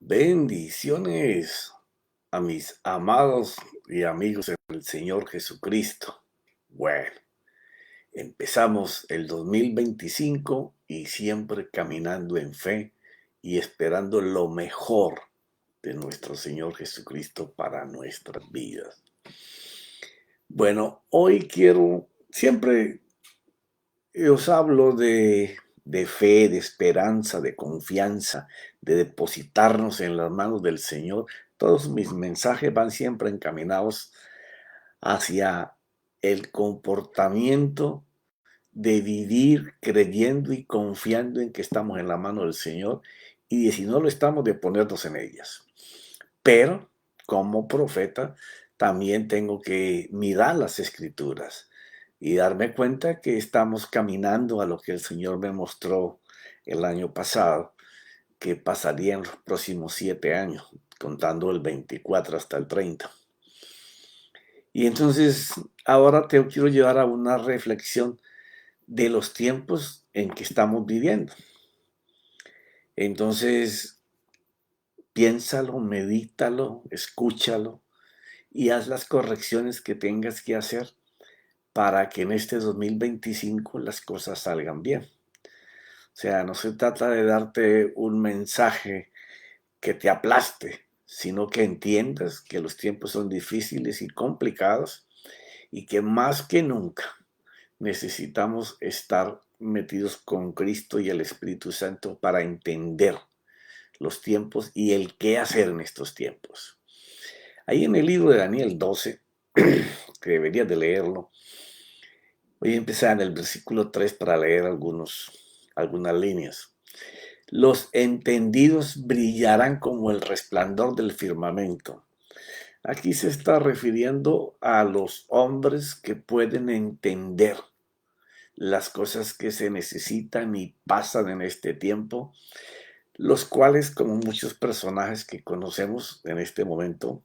Bendiciones a mis amados y amigos en el Señor Jesucristo. Bueno, empezamos el 2025 y siempre caminando en fe y esperando lo mejor de nuestro Señor Jesucristo para nuestras vidas. Bueno, hoy siempre os hablo de fe, de esperanza, de confianza, de depositarnos en las manos del Señor. Todos mis mensajes van siempre encaminados hacia el comportamiento de vivir creyendo y confiando en que estamos en la mano del Señor y de si no lo estamos, de ponernos en ellas. Pero como profeta también tengo que mirar las escrituras y darme cuenta que estamos caminando a lo que el Señor me mostró el año pasado, que pasaría en los próximos 7 años, contando el 24 hasta el 30. Y entonces ahora te quiero llevar a una reflexión de los tiempos en que estamos viviendo. Entonces, piénsalo, medítalo, escúchalo y haz las correcciones que tengas que hacer para que en este 2025 las cosas salgan bien. O sea, no se trata de darte un mensaje que te aplaste, sino que entiendas que los tiempos son difíciles y complicados y que más que nunca necesitamos estar metidos con Cristo y el Espíritu Santo para entender los tiempos y el qué hacer en estos tiempos. Ahí en el libro de Daniel 12, que deberías de leerlo, voy a empezar en el versículo 3 para leer algunas líneas. Los entendidos brillarán como el resplandor del firmamento. Aquí se está refiriendo a los hombres que pueden entender las cosas que se necesitan y pasan en este tiempo, los cuales, como muchos personajes que conocemos en este momento,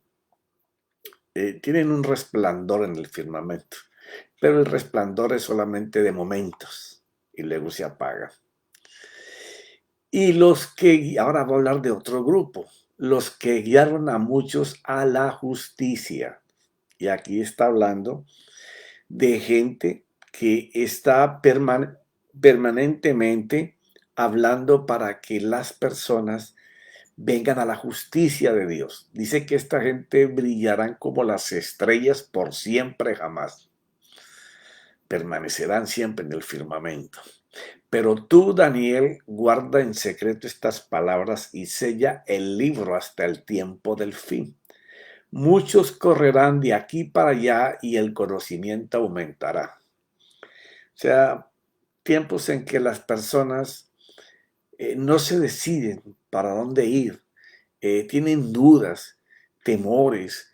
tienen un resplandor en el firmamento, pero el resplandor es solamente de momentos y luego se apaga. Y ahora voy a hablar de otro grupo, los que guiaron a muchos a la justicia. Y aquí está hablando de gente que está permanentemente hablando para que las personas vengan a la justicia de Dios. Dice que esta gente brillarán como las estrellas por siempre jamás. Permanecerán siempre en el firmamento. Pero tú, Daniel, guarda en secreto estas palabras y sella el libro hasta el tiempo del fin. Muchos correrán de aquí para allá y el conocimiento aumentará. O sea, tiempos en que las personas no se deciden para dónde ir, tienen dudas, temores,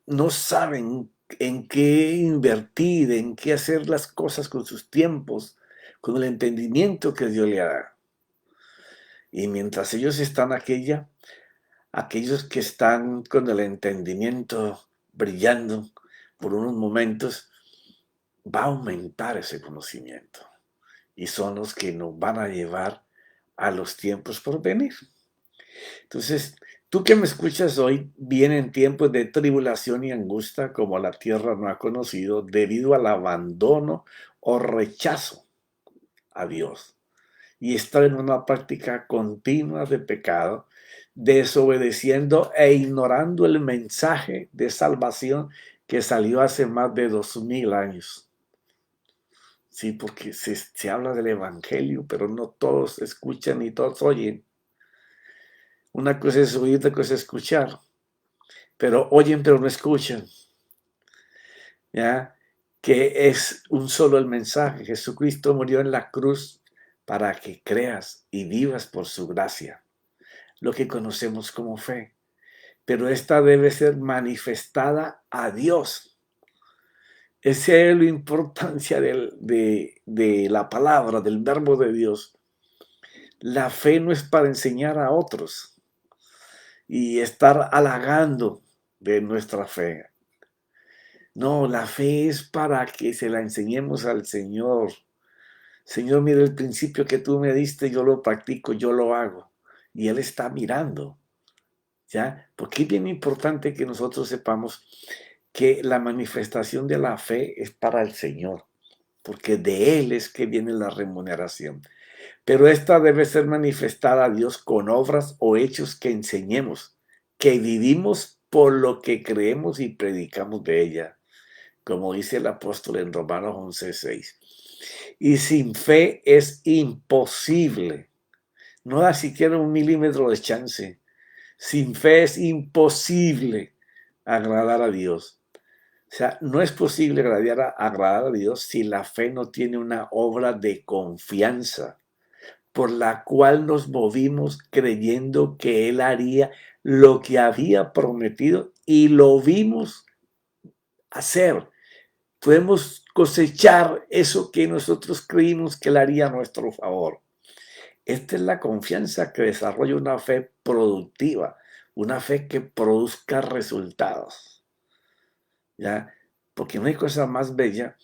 no saben en qué invertir, en qué hacer las cosas con sus tiempos, con el entendimiento que Dios le da. Y mientras ellos están aquellos que están con el entendimiento brillando por unos momentos, va a aumentar ese conocimiento. Y son los que nos van a llevar a los tiempos por venir. Entonces, tú que me escuchas hoy, vienen tiempos de tribulación y angustia como la tierra no ha conocido debido al abandono o rechazo a Dios. Y estar en una práctica continua de pecado, desobedeciendo e ignorando el mensaje de salvación que salió hace más de 2000 años. Sí, porque se habla del evangelio, pero no todos escuchan ni todos oyen. Una cosa es oír, otra cosa es escuchar. Pero oyen, pero no escuchan. ¿Ya? Que es un solo el mensaje. Jesucristo murió en la cruz para que creas y vivas por su gracia, lo que conocemos como fe. Pero esta debe ser manifestada a Dios. Esa es la importancia de la palabra, del verbo de Dios. La fe no es para enseñar a otros y estar halagando de nuestra fe. No, la fe es para que se la enseñemos al Señor. Señor, mira el principio que tú me diste, yo lo practico, yo lo hago. y Él está mirando, ¿ya? Porque es bien importante que nosotros sepamos que la manifestación de la fe es para el Señor, porque de Él es que viene la remuneración. Pero esta debe ser manifestada a Dios con obras o hechos que enseñemos, que vivimos por lo que creemos y predicamos de ella, como dice el apóstol en Romanos 11:6. Y sin fe es imposible, no da siquiera un milímetro de chance. Sin fe es imposible agradar a Dios. O sea, no es posible agradar a Dios si la fe no tiene una obra de confianza por la cual nos movimos creyendo que Él haría lo que había prometido y lo vimos hacer. Podemos cosechar eso que nosotros creímos que Él haría a nuestro favor. Esta es la confianza que desarrolla una fe productiva, una fe que produzca resultados, ¿ya? Porque no hay cosa más bella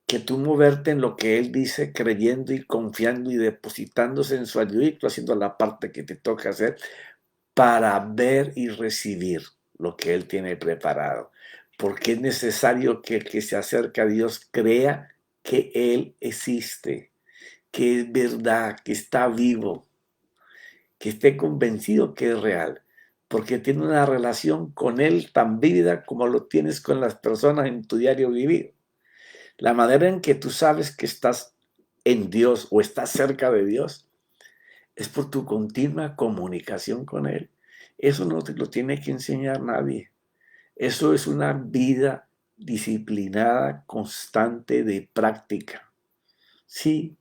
que tú moverte en lo que Él dice, creyendo y confiando y depositándose en su ayuda y tú haciendo la parte que te toca hacer para ver y recibir lo que Él tiene preparado. Porque es necesario que el que se acerca a Dios crea que Él existe, que es verdad, que está vivo, que esté convencido que es real, porque tiene una relación con Él tan vívida como lo tienes con las personas en tu diario vivir. La manera en que tú sabes que estás en Dios o estás cerca de Dios es por tu continua comunicación con Él. Eso no te lo tiene que enseñar nadie. Eso es una vida disciplinada, constante de práctica. Sí,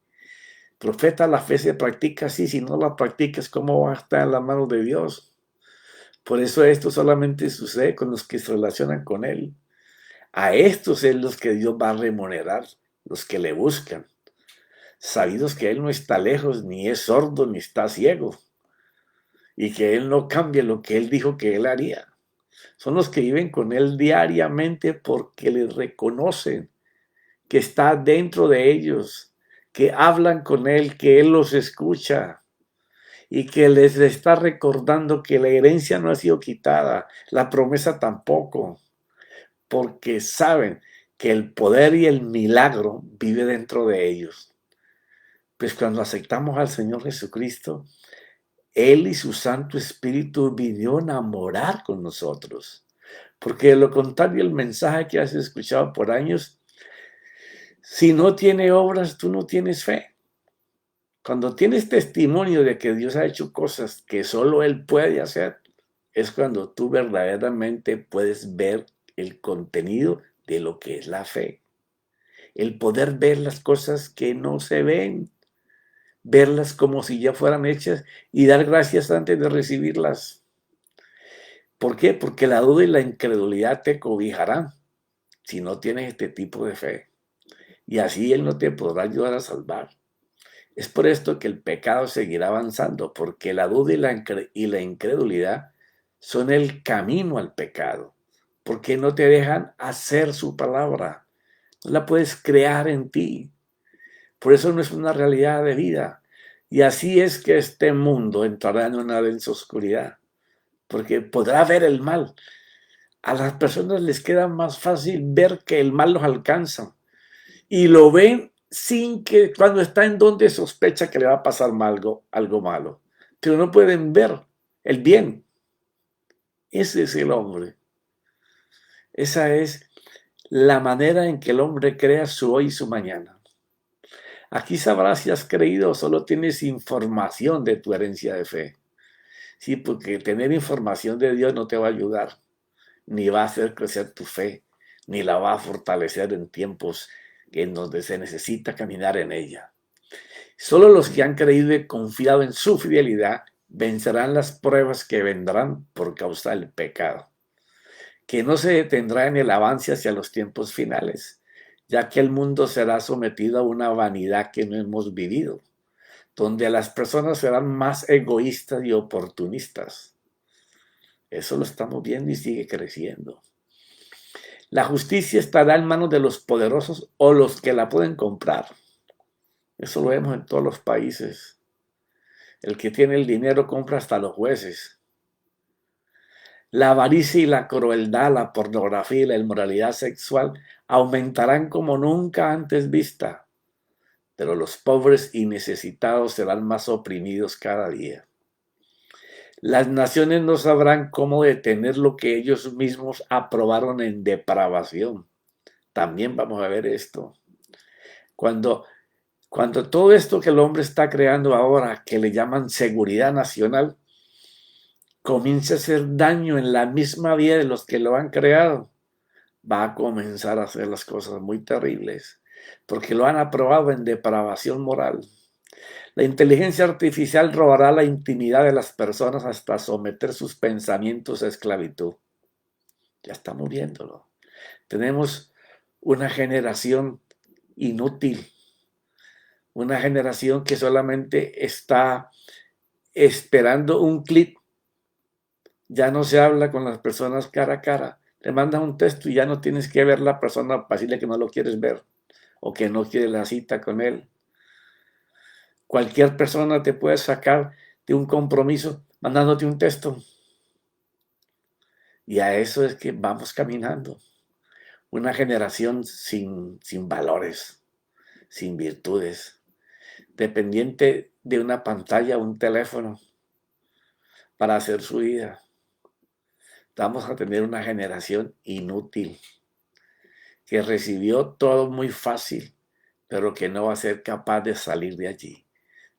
profeta, la fe se practica, sí, si no la practicas, ¿cómo va a estar en la mano de Dios? Por eso esto solamente sucede con los que se relacionan con Él. A estos es los que Dios va a remunerar, los que le buscan, sabidos que Él no está lejos, ni es sordo, ni está ciego, y que Él no cambia lo que Él dijo que Él haría. Son los que viven con Él diariamente porque le reconocen que está dentro de ellos, que hablan con Él, que Él los escucha y que les está recordando que la herencia no ha sido quitada, la promesa tampoco, porque saben que el poder y el milagro vive dentro de ellos. Pues cuando aceptamos al Señor Jesucristo, Él y su Santo Espíritu vinieron a morar con nosotros. Porque de lo contrario, el mensaje que has escuchado por años, si no tiene obras, tú no tienes fe. Cuando tienes testimonio de que Dios ha hecho cosas que solo Él puede hacer, es cuando tú verdaderamente puedes ver el contenido de lo que es la fe. El poder ver las cosas que no se ven, verlas como si ya fueran hechas y dar gracias antes de recibirlas. ¿Por qué? Porque la duda y la incredulidad te cobijarán si no tienes este tipo de fe. Y así Él no te podrá ayudar a salvar. Es por esto que el pecado seguirá avanzando, porque la duda y la incredulidad son el camino al pecado, porque no te dejan hacer su palabra, no la puedes crear en ti. Por eso no es una realidad de vida. Y así es que este mundo entrará en una densa oscuridad, porque podrá ver el mal. A las personas les queda más fácil ver que el mal los alcanza y lo ven sin que cuando está en donde sospecha que le va a pasar algo malo. Pero no pueden ver el bien. Ese es el hombre. Esa es la manera en que el hombre crea su hoy y su mañana. Aquí sabrás si has creído o solo tienes información de tu herencia de fe. Sí, porque tener información de Dios no te va a ayudar, ni va a hacer crecer tu fe, ni la va a fortalecer en tiempos en donde se necesita caminar en ella. Solo los que han creído y confiado en su fidelidad vencerán las pruebas que vendrán por causa del pecado, que no se detendrá en el avance hacia los tiempos finales, ya que el mundo será sometido a una vanidad que no hemos vivido, donde las personas serán más egoístas y oportunistas. Eso lo estamos viendo y sigue creciendo. La justicia estará en manos de los poderosos o los que la pueden comprar. Eso lo vemos en todos los países. El que tiene el dinero compra hasta los jueces. La avaricia y la crueldad, la pornografía y la inmoralidad sexual aumentarán como nunca antes vista, pero los pobres y necesitados serán más oprimidos cada día. Las naciones no sabrán cómo detener lo que ellos mismos aprobaron en depravación. También vamos a ver esto. Cuando, cuando todo esto que el hombre está creando ahora, que le llaman seguridad nacional, comience a hacer daño en la misma vida de los que lo han creado, va a comenzar a hacer las cosas muy terribles, porque lo han aprobado en depravación moral. La inteligencia artificial robará la intimidad de las personas hasta someter sus pensamientos a esclavitud. Ya estamos viéndolo. Tenemos una generación inútil, una generación que solamente está esperando un clic. Ya no se habla con las personas cara a cara. Te mandan un texto y ya no tienes que ver la persona para decirle que no lo quieres ver o que no quieres la cita con él. Cualquier persona te puede sacar de un compromiso mandándote un texto. Y a eso es que vamos caminando. Una generación sin valores, sin virtudes, dependiente de una pantalla o un teléfono para hacer su vida. Vamos a tener una generación inútil que recibió todo muy fácil, pero que no va a ser capaz de salir de allí.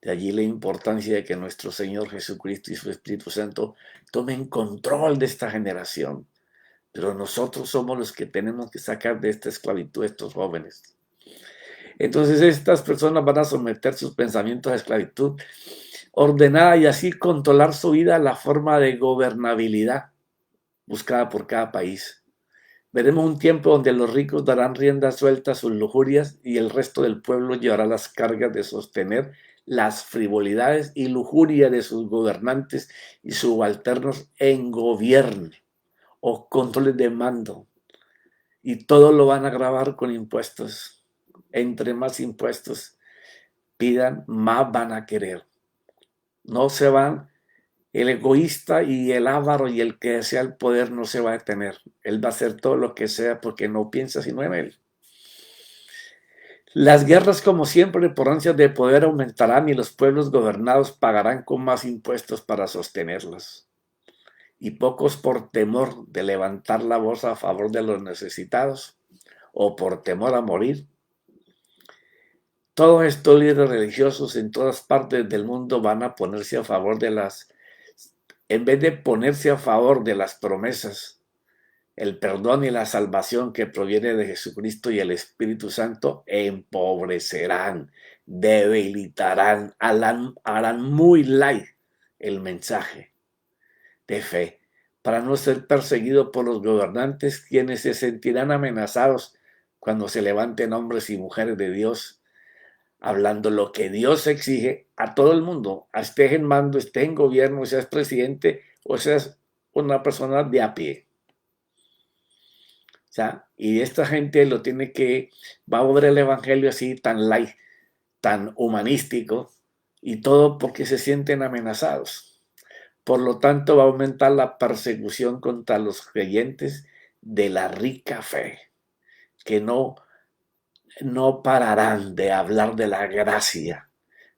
De allí la importancia de que nuestro Señor Jesucristo y su Espíritu Santo tomen control de esta generación. Pero nosotros somos los que tenemos que sacar de esta esclavitud a estos jóvenes. Entonces estas personas van a someter sus pensamientos a esclavitud ordenada y así controlar su vida a la forma de gobernabilidad buscada por cada país. Veremos un tiempo donde los ricos darán rienda suelta a sus lujurias y el resto del pueblo llevará las cargas de sostener las frivolidades y lujuria de sus gobernantes y subalternos en gobierno o controles de mando. Y todo lo van a grabar con impuestos. Entre más impuestos pidan, más van a querer. No se van. El egoísta y el avaro y el que desea el poder no se va a detener. Él va a hacer todo lo que sea porque no piensa sino en él. Las guerras, como siempre, por ansias de poder aumentarán y los pueblos gobernados pagarán con más impuestos para sostenerlas. Y pocos por temor de levantar la voz a favor de los necesitados o por temor a morir. Todos estos líderes religiosos en todas partes del mundo van a ponerse a favor de en vez de ponerse a favor de las promesas, el perdón y la salvación que proviene de Jesucristo y el Espíritu Santo, empobrecerán, debilitarán, harán muy light el mensaje de fe para no ser perseguido por los gobernantes, quienes se sentirán amenazados cuando se levanten hombres y mujeres de Dios hablando lo que Dios exige a todo el mundo, estés en mando, estés en gobierno, seas presidente o seas una persona de a pie. O sea, y esta gente va a ver el evangelio así tan light, tan humanístico, y todo porque se sienten amenazados. Por lo tanto, va a aumentar la persecución contra los creyentes de la rica fe, que no pararán de hablar de la gracia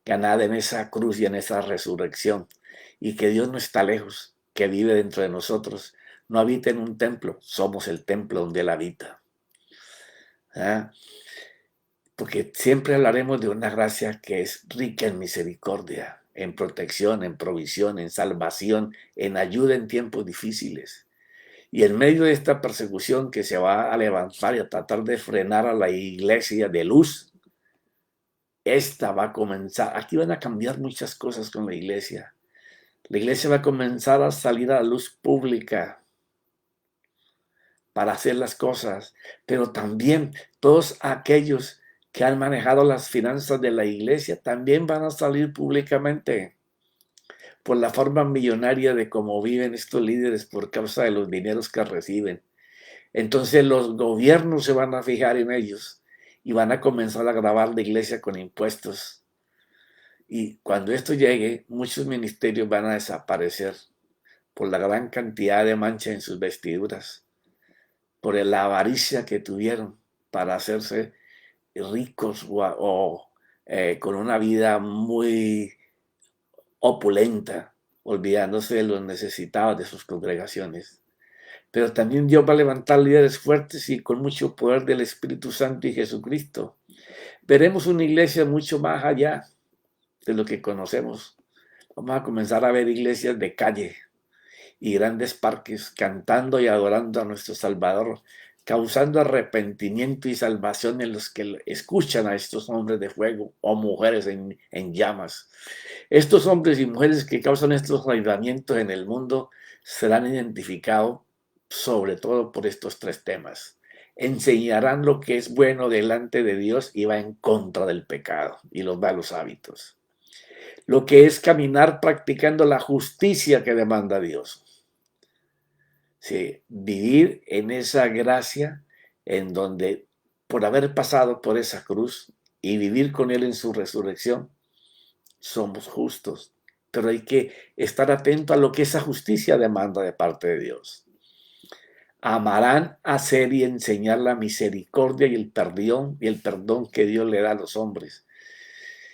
ganada en esa cruz y en esa resurrección, y que Dios no está lejos, que vive dentro de nosotros, no habita en un templo, somos el templo donde Él habita. ¿Ah? Porque siempre hablaremos de una gracia que es rica en misericordia, en protección, en provisión, en salvación, en ayuda en tiempos difíciles. Y en medio de esta persecución que se va a levantar y a tratar de frenar a la iglesia de luz, esta va a comenzar. Aquí van a cambiar muchas cosas con la iglesia. La iglesia va a comenzar a salir a la luz pública para hacer las cosas, pero también todos aquellos que han manejado las finanzas de la iglesia también van a salir públicamente por la forma millonaria de cómo viven estos líderes por causa de los dineros que reciben. Entonces los gobiernos se van a fijar en ellos y van a comenzar a grabar la iglesia con impuestos. Y cuando esto llegue, muchos ministerios van a desaparecer por la gran cantidad de manchas en sus vestiduras, por la avaricia que tuvieron para hacerse ricos con una vida muy opulenta, olvidándose de los necesitados de sus congregaciones. Pero también Dios va a levantar líderes fuertes y con mucho poder del Espíritu Santo y Jesucristo. Veremos una iglesia mucho más allá de lo que conocemos. Vamos a comenzar a ver iglesias de calle y grandes parques cantando y adorando a nuestro Salvador, causando arrepentimiento y salvación en los que escuchan a estos hombres de fuego o mujeres en llamas. Estos hombres y mujeres que causan estos avivamientos en el mundo serán identificados sobre todo por estos tres temas. Enseñarán lo que es bueno delante de Dios y va en contra del pecado y los malos hábitos. Lo que es caminar practicando la justicia que demanda Dios. Sí, vivir en esa gracia en donde por haber pasado por esa cruz y vivir con Él en su resurrección, somos justos. Pero hay que estar atento a lo que esa justicia demanda de parte de Dios. Amarán, hacer y enseñar la misericordia y el perdón que Dios le da a los hombres.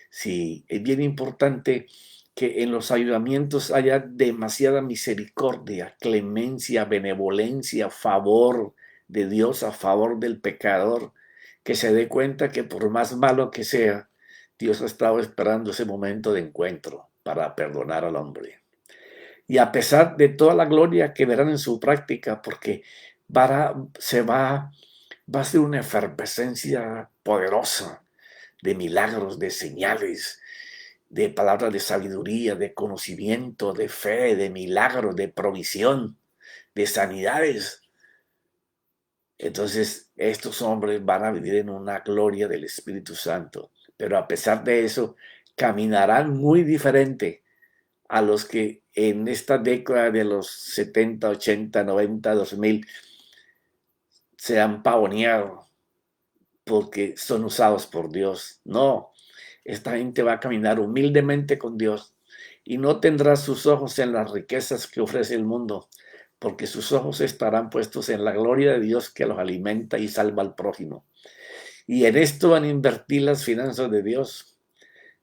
Sí, es bien importante que en los ayudamientos haya demasiada misericordia, clemencia, benevolencia, favor de Dios a favor del pecador, que se dé cuenta que por más malo que sea, Dios ha estado esperando ese momento de encuentro para perdonar al hombre. Y a pesar de toda la gloria que verán en su práctica, porque va a ser una efervescencia poderosa de milagros, de señales, de palabras de sabiduría, de conocimiento, de fe, de milagros, de provisión, de sanidades. Entonces, estos hombres van a vivir en una gloria del Espíritu Santo, pero a pesar de eso, caminarán muy diferente a los que en esta década de los 70, 80, 90, 2000 se han pavoneado porque son usados por Dios. No, esta gente va a caminar humildemente con Dios y no tendrá sus ojos en las riquezas que ofrece el mundo, porque sus ojos estarán puestos en la gloria de Dios que los alimenta y salva al prójimo. Y en esto van a invertir las finanzas de Dios,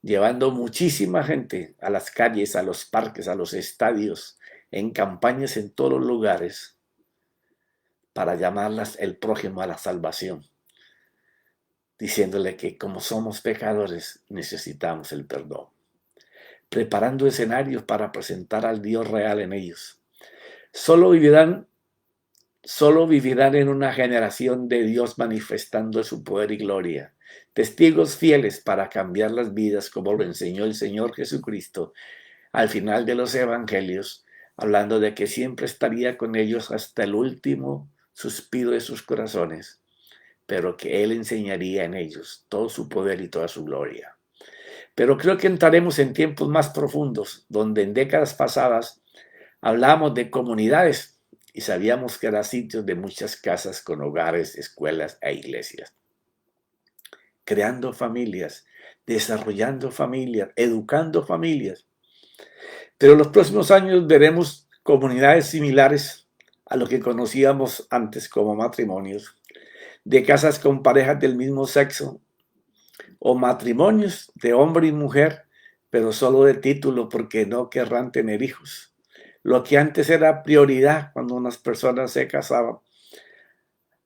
llevando muchísima gente a las calles, a los parques, a los estadios, en campañas en todos los lugares, para llamarlas el prójimo a la salvación, diciéndole que como somos pecadores necesitamos el perdón, preparando escenarios para presentar al Dios real en ellos. Solo vivirán en una generación de Dios manifestando su poder y gloria, testigos fieles para cambiar las vidas como lo enseñó el Señor Jesucristo al final de los evangelios, hablando de que siempre estaría con ellos hasta el último suspiro de sus corazones, pero que Él enseñaría en ellos todo su poder y toda su gloria. Pero creo que entraremos en tiempos más profundos, donde en décadas pasadas hablamos de comunidades y sabíamos que eran sitios de muchas casas con hogares, escuelas e iglesias. Creando familias, desarrollando familias, educando familias. Pero en los próximos años veremos comunidades similares a lo que conocíamos antes como matrimonios, de casas con parejas del mismo sexo o matrimonios de hombre y mujer, pero solo de título porque no querrán tener hijos. Lo que antes era prioridad cuando unas personas se casaban,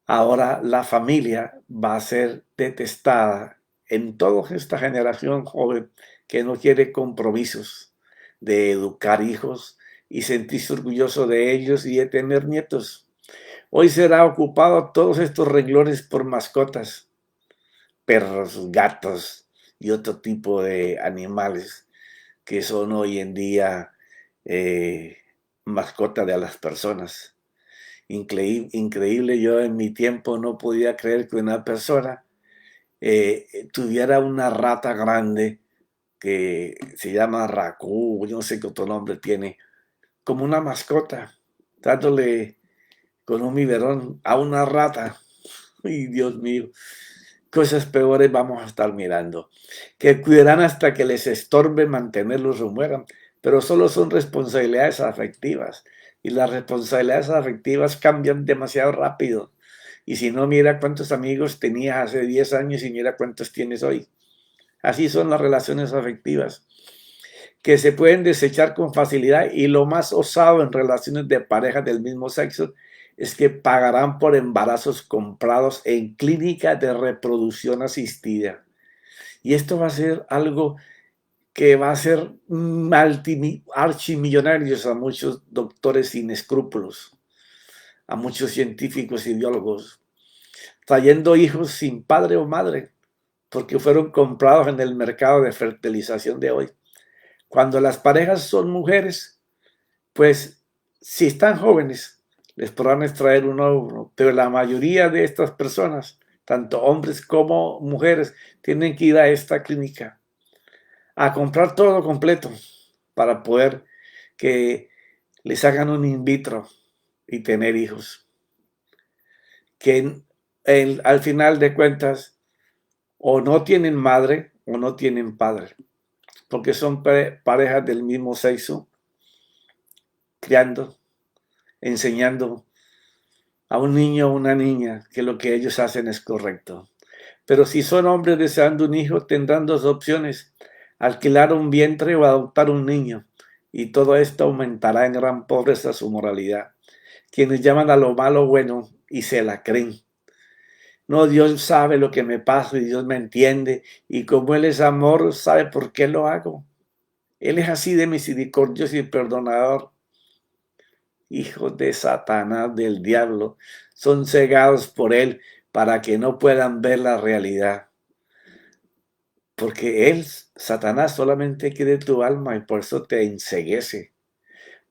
ahora la familia va a ser detestada en toda esta generación joven que no quiere compromisos de educar hijos y sentirse orgulloso de ellos y de tener nietos. Hoy será ocupado todos estos renglones por mascotas, perros, gatos y otro tipo de animales que son hoy en día mascotas de las personas. Increíble, yo en mi tiempo no podía creer que una persona tuviera una rata grande que se llama racú, yo no sé qué otro nombre tiene, como una mascota, dándole con un biberón a una rata. ¡Ay, Dios mío! cosas peores vamos a estar mirando, que cuidarán hasta que les estorbe mantenerlos o mueran, pero solo son responsabilidades afectivas y las responsabilidades afectivas cambian demasiado rápido. Y si no, mira cuántos amigos tenías hace 10 años y mira cuántos tienes hoy. Así son las relaciones afectivas, que se pueden desechar con facilidad, y lo más osado en relaciones de parejas del mismo sexo es que pagarán por embarazos comprados en clínicas de reproducción asistida. Y esto va a ser algo que va a hacer archimillonarios a muchos doctores sin escrúpulos, a muchos científicos y biólogos, trayendo hijos sin padre o madre, porque fueron comprados en el mercado de fertilización de hoy. Cuando las parejas son mujeres, pues si están jóvenes, les podrán extraer un óvulo, pero la mayoría de estas personas, tanto hombres como mujeres, tienen que ir a esta clínica a comprar todo completo para poder que les hagan un in vitro y tener hijos. Que al final de cuentas o no tienen madre o no tienen padre, porque son parejas del mismo sexo, criando, enseñando a un niño o una niña que lo que ellos hacen es correcto. Pero si son hombres deseando un hijo, tendrán dos opciones: alquilar un vientre o adoptar un niño. Y todo esto aumentará en gran pobreza su moralidad. Quienes llaman a lo malo bueno y se la creen. No, Dios sabe lo que me pasa y Dios me entiende. Y como Él es amor, sabe por qué lo hago. Él es así de misericordioso y perdonador. Hijos de Satanás, del diablo, son cegados por Él para que no puedan ver la realidad. Porque Él, Satanás, solamente quiere tu alma y por eso te enceguece.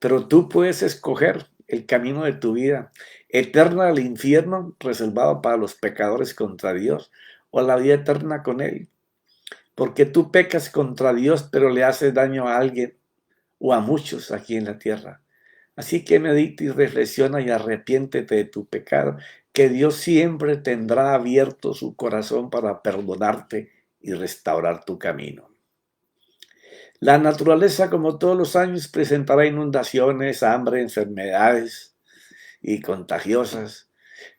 Pero tú puedes escoger el camino de tu vida, eterna al infierno, reservado para los pecadores contra Dios, o la vida eterna con Él. Porque tú pecas contra Dios, pero le haces daño a alguien o a muchos aquí en la tierra. Así que medita y reflexiona y arrepiéntete de tu pecado, que Dios siempre tendrá abierto su corazón para perdonarte y restaurar tu camino. La naturaleza, como todos los años, presentará inundaciones, hambre, enfermedades y contagiosas,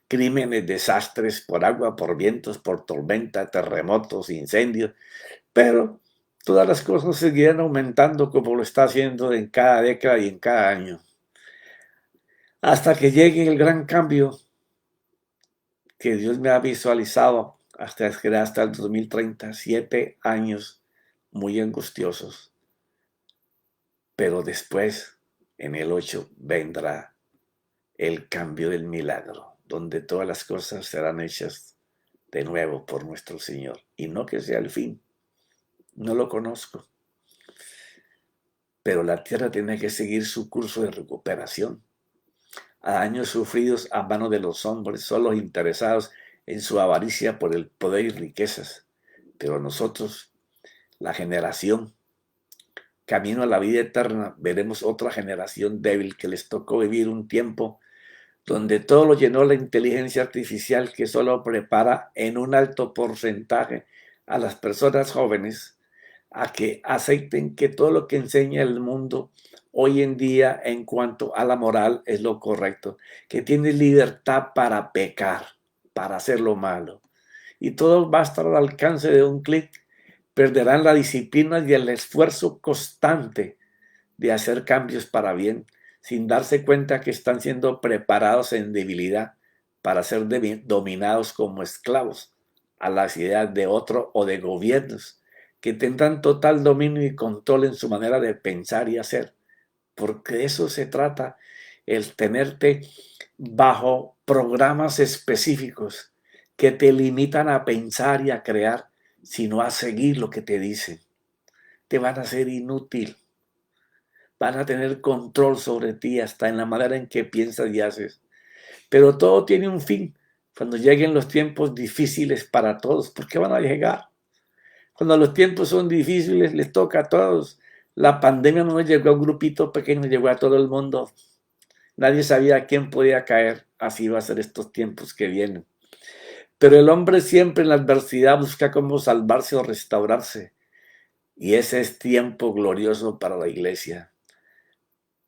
crímenes, desastres por agua, por vientos, por tormenta, terremotos, incendios, pero todas las cosas seguirán aumentando como lo está haciendo en cada década y en cada año, hasta que llegue el gran cambio que Dios me ha visualizado hasta el 2030, 7 años muy angustiosos. Pero después, en el 8, vendrá el cambio del milagro, donde todas las cosas serán hechas de nuevo por nuestro Señor. Y no que sea el fin, no lo conozco. Pero la tierra tiene que seguir su curso de recuperación. A años sufridos a manos de los hombres, solo interesados en su avaricia por el poder y riquezas. Pero nosotros, la generación camino a la vida eterna, veremos otra generación débil que les tocó vivir un tiempo donde todo lo llenó la inteligencia artificial, que solo prepara en un alto porcentaje a las personas jóvenes a que acepten que todo lo que enseña el mundo hoy en día en cuanto a la moral es lo correcto, que tienes libertad para pecar, para hacer lo malo. Y todo va a estar al alcance de un clic. Perderán la disciplina y el esfuerzo constante de hacer cambios para bien, sin darse cuenta que están siendo preparados en debilidad para ser dominados como esclavos a las ideas de otro o de gobiernos que tendrán total dominio y control en su manera de pensar y hacer. Porque de eso se trata, el tenerte bajo programas específicos que te limitan a pensar y a crear, sino a seguir lo que te dicen. Te van a ser inútil. Van a tener control sobre ti hasta en la manera en que piensas y haces. Pero todo tiene un fin. Cuando lleguen los tiempos difíciles para todos, ¿por qué van a llegar? Cuando los tiempos son difíciles, les toca a todos. La pandemia no llegó a un grupito pequeño, llegó a todo el mundo. Nadie sabía a quién podía caer. Así va a ser estos tiempos que vienen. Pero el hombre siempre en la adversidad busca cómo salvarse o restaurarse. Y ese es tiempo glorioso para la iglesia,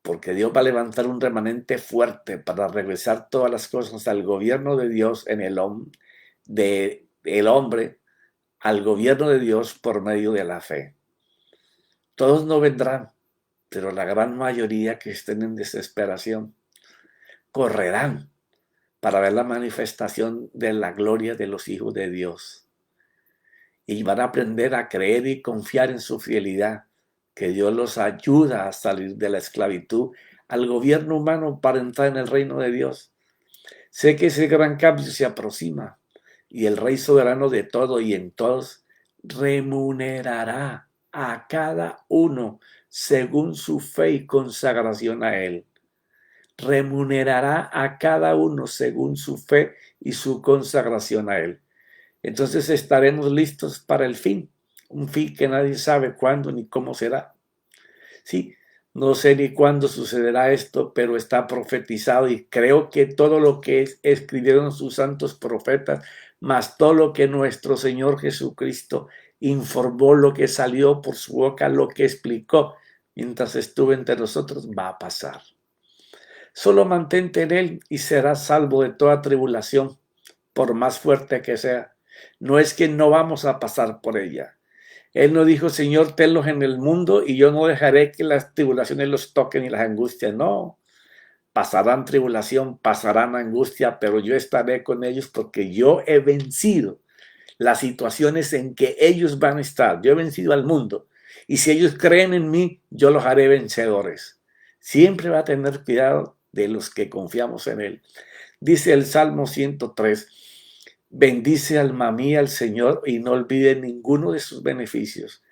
porque Dios va a levantar un remanente fuerte para regresar todas las cosas al gobierno de Dios en el hombre, al gobierno de Dios por medio de la fe. Todos no vendrán, pero la gran mayoría que estén en desesperación correrán para ver la manifestación de la gloria de los hijos de Dios. Y van a aprender a creer y confiar en su fidelidad, que Dios los ayuda a salir de la esclavitud al gobierno humano para entrar en el reino de Dios. Sé que ese gran cambio se aproxima y el Rey soberano de todo y en todos remunerará a cada uno según su fe y consagración a Él. Remunerará a cada uno según su fe y su consagración a Él. Entonces estaremos listos para el fin, un fin que nadie sabe cuándo ni cómo será. Sí, no sé ni cuándo sucederá esto, pero está profetizado y creo que todo lo que escribieron sus santos profetas, más todo lo que nuestro Señor Jesucristo informó, lo que salió por su boca, lo que explicó mientras estuvo entre nosotros, va a pasar. Solo mantente en Él y serás salvo de toda tribulación, por más fuerte que sea. No es que no vamos a pasar por ella. Él no dijo, Señor, tenlos en el mundo y yo no dejaré que las tribulaciones los toquen y las angustias. No, pasarán tribulación, pasarán angustia, pero yo estaré con ellos porque yo he vencido las situaciones en que ellos van a estar. Yo he vencido al mundo. Y si ellos creen en mí, yo los haré vencedores. Siempre va a tener cuidado de los que confiamos en Él. Dice el Salmo 103, bendice alma mía al Señor y no olvide ninguno de sus beneficios.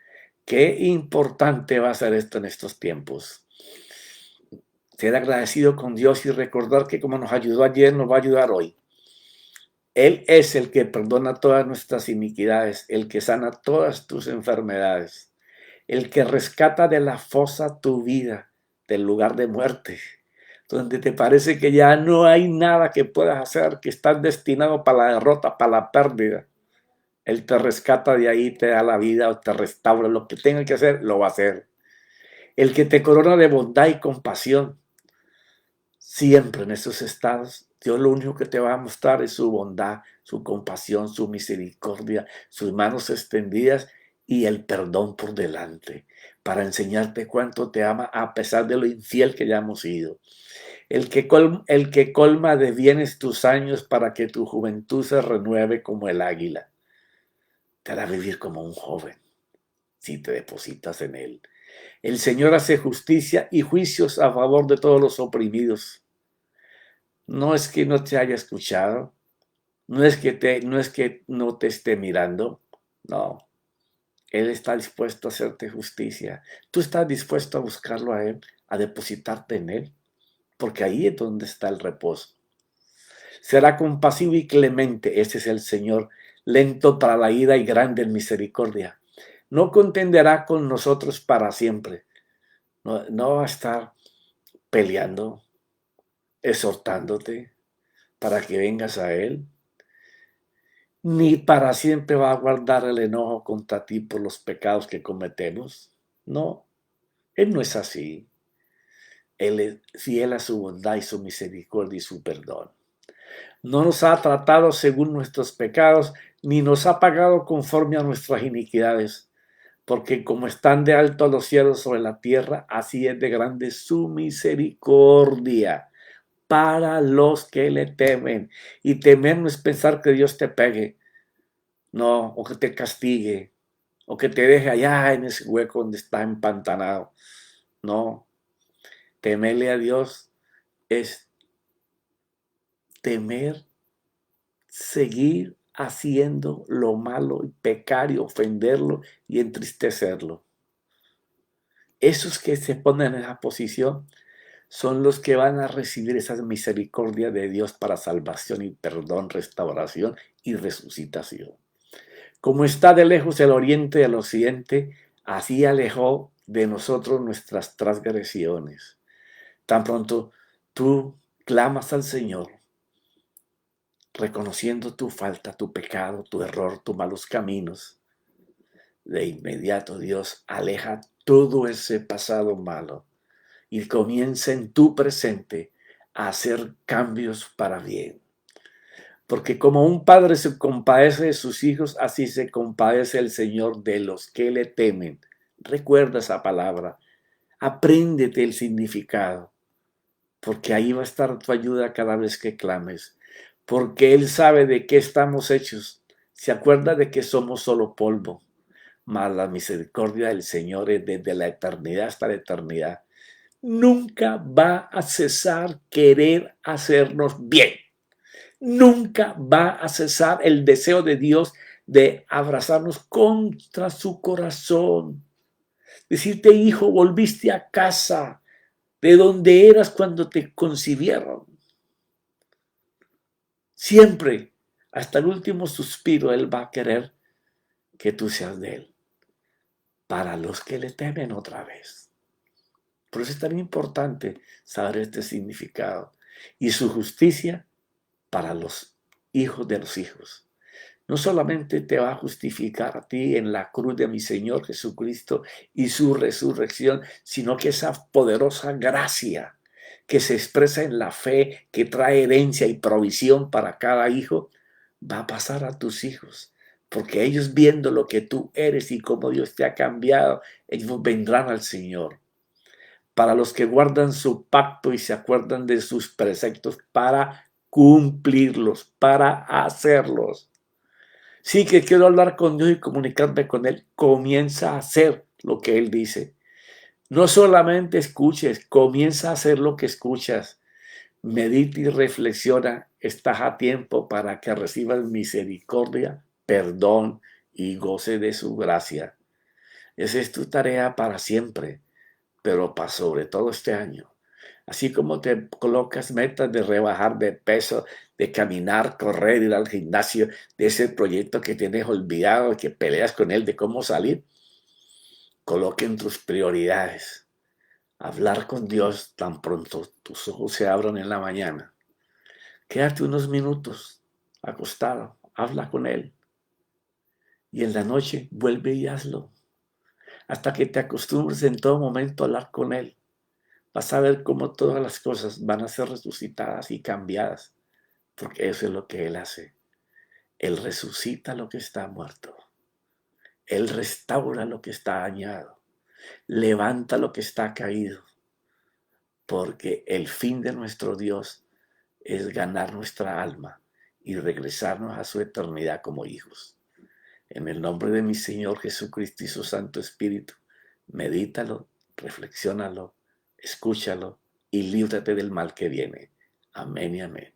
Qué importante va a ser esto en estos tiempos. Ser agradecido con Dios y recordar que como nos ayudó ayer, nos va a ayudar hoy. Él es el que perdona todas nuestras iniquidades, el que sana todas tus enfermedades, el que rescata de la fosa tu vida, del lugar de muerte, donde te parece que ya no hay nada que puedas hacer, que estás destinado para la derrota, para la pérdida. Él te rescata de ahí, te da la vida o te restaura. Lo que tenga que hacer, lo va a hacer. El que te corona de bondad y compasión. Siempre en esos estados, Dios lo único que te va a mostrar es su bondad, su compasión, su misericordia, sus manos extendidas y el perdón por delante, para enseñarte cuánto te ama a pesar de lo infiel que ya hemos sido. El que colma de bienes tus años para que tu juventud se renueve como el águila. Te hará vivir como un joven si te depositas en Él. El Señor hace justicia y juicios a favor de todos los oprimidos. No es que no te haya escuchado, no es que no te esté mirando, no. Él está dispuesto a hacerte justicia. Tú estás dispuesto a buscarlo a Él, a depositarte en Él, porque ahí es donde está el reposo. Será compasivo y clemente, ese es el Señor, lento para la ira y grande en misericordia. No contenderá con nosotros para siempre. No va a estar peleando, exhortándote para que vengas a Él. Ni para siempre va a guardar el enojo contra ti por los pecados que cometemos. No, Él no es así. Él es fiel a su bondad y su misericordia y su perdón. No nos ha tratado según nuestros pecados, ni nos ha pagado conforme a nuestras iniquidades. Porque como están de alto los cielos sobre la tierra, así es de grande su misericordia para los que le temen. Y temer no es pensar que Dios te pegue, no, o que te castigue, o que te deje allá en ese hueco donde está empantanado. No, temerle a Dios es temer, seguir haciendo lo malo y pecar y ofenderlo y entristecerlo. Esos que se ponen en esa posición son los que van a recibir esa misericordia de Dios para salvación y perdón, restauración y resucitación. Como está de lejos el oriente del occidente, así alejó de nosotros nuestras transgresiones. Tan pronto tú clamas al Señor, reconociendo tu falta, tu pecado, tu error, tus malos caminos, de inmediato Dios aleja todo ese pasado malo y comienza en tu presente a hacer cambios para bien. Porque como un padre se compadece de sus hijos, así se compadece el Señor de los que le temen. Recuerda esa palabra, apréndete el significado, porque ahí va a estar tu ayuda cada vez que clames, porque Él sabe de qué estamos hechos, se acuerda de que somos solo polvo, mas la misericordia del Señor es desde la eternidad hasta la eternidad. Nunca va a cesar querer hacernos bien. Nunca va a cesar el deseo de Dios de abrazarnos contra su corazón. Decirte, hijo, volviste a casa de donde eras cuando te concibieron. Siempre, hasta el último suspiro, Él va a querer que tú seas de Él. Para los que le temen otra vez. Por eso es tan importante saber este significado. Y su justicia para los hijos de los hijos. No solamente te va a justificar a ti en la cruz de mi Señor Jesucristo y su resurrección, sino que esa poderosa gracia que se expresa en la fe, que trae herencia y provisión para cada hijo, va a pasar a tus hijos. Porque ellos viendo lo que tú eres y cómo Dios te ha cambiado, ellos vendrán al Señor. Para los que guardan su pacto y se acuerdan de sus preceptos para cumplirlos, para hacerlos. Sí que quiero hablar con Dios y comunicarme con Él. Comienza a hacer lo que Él dice. No solamente escuches, comienza a hacer lo que escuchas. Medita y reflexiona. Estás a tiempo para que recibas misericordia, perdón y goce de su gracia. Esa es tu tarea para siempre, pero para sobre todo este año. Así como te colocas metas de rebajar de peso, de caminar, correr, ir al gimnasio, de ese proyecto que tienes olvidado, que peleas con él de cómo salir, coloquen tus prioridades. Hablar con Dios tan pronto tus ojos se abran en la mañana. Quédate unos minutos acostado, habla con Él. Y en la noche vuelve y hazlo. Hasta que te acostumbres en todo momento a hablar con Él. Vas a ver cómo todas las cosas van a ser resucitadas y cambiadas, porque eso es lo que Él hace. Él resucita lo que está muerto. Él restaura lo que está dañado. Levanta lo que está caído, porque el fin de nuestro Dios es ganar nuestra alma y regresarnos a su eternidad como hijos. En el nombre de mi Señor Jesucristo y su Santo Espíritu, medítalo, reflexiónalo, escúchalo y líbrate del mal que viene. Amén y amén.